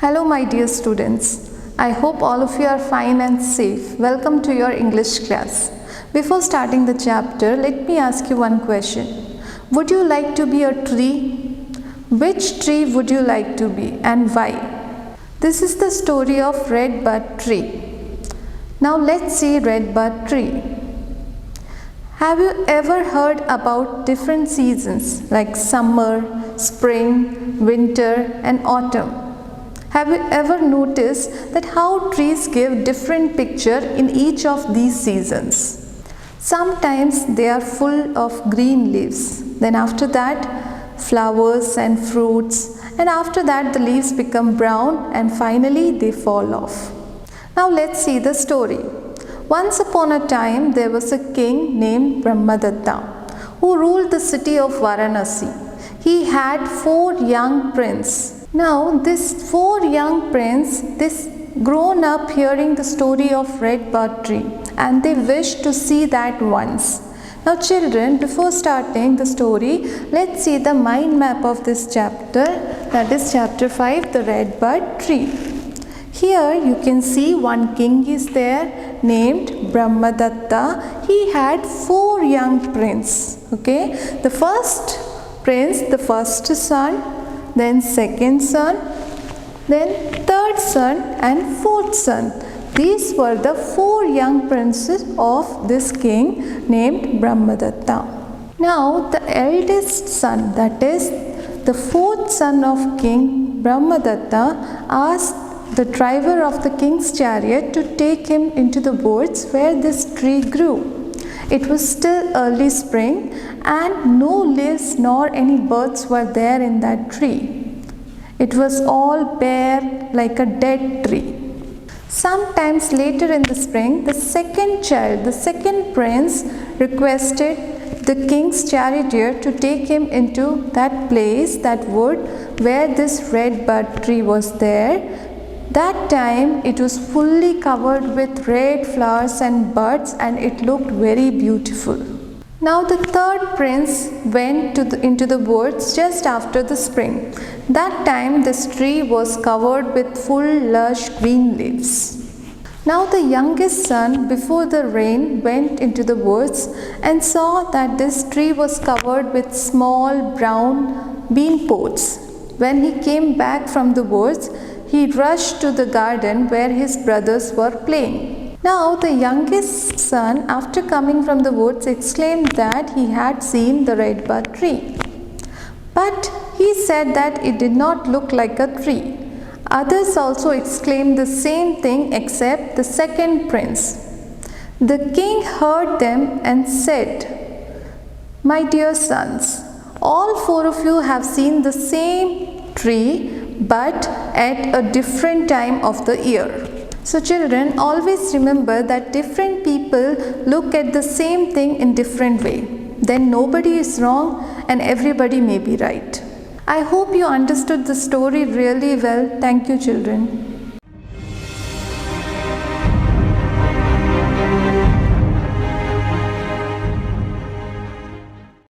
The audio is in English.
Hello my dear students. I hope all of you are fine and safe. Welcome to your English class. Before starting the chapter, let me ask you one question. Would you like to be a tree? Which tree would you like to be and why? This is the story of Red Bud Tree. Now let's see Red Bud Tree. Have you ever heard about different seasons like summer, spring, winter and autumn? Have you ever noticed that how trees give different picture in each of these seasons? Sometimes they are full of green leaves. Then after that, flowers and fruits. And after that, the leaves become brown and finally they fall off. Now let's see the story. Once upon a time, there was a king named Brahmadatta who ruled the city of Varanasi. He had 4 young princes. Now this 4 young prince, this grown up hearing the story of Red Bud Tree and they wished to see that once. Now children, before starting the story, let's see the mind map of this chapter, that is chapter 5, the Red Bud Tree. Here you can see one king is there named Brahmadatta. He had 4 young princes. Okay, the first prince, the first son, then second son, then third son and fourth son. These were the 4 young princes of this king named Brahmadatta. Now the eldest son, that is the 4th son of King Brahmadatta, asked the driver of the king's chariot to take him into the woods where this tree grew. It was still early spring and no leaves nor any birds were there in that tree. It was all bare like a dead tree. Sometimes later in the spring, the second child, the second prince, requested the king's charioteer to take him into that place, that wood where this red bud tree was there. That time it was fully covered with red flowers and buds and it looked very beautiful. Now the third prince went into the woods just after the spring. That time this tree was covered with full lush green leaves. Now the youngest son before the rain went into the woods and saw that this tree was covered with small brown bean pods. When he came back from the woods, he rushed to the garden where his brothers were playing. Now the youngest son, after coming from the woods, exclaimed that he had seen the red bud tree. But he said that it did not look like a tree. Others also exclaimed the same thing except the second prince. The king heard them and said, "My dear sons, all 4 of you have seen the same tree but at a different time of the year." So children, always remember that different people look at the same thing in different way. Then nobody is wrong and everybody may be right. I hope you understood the story really well. Thank you children.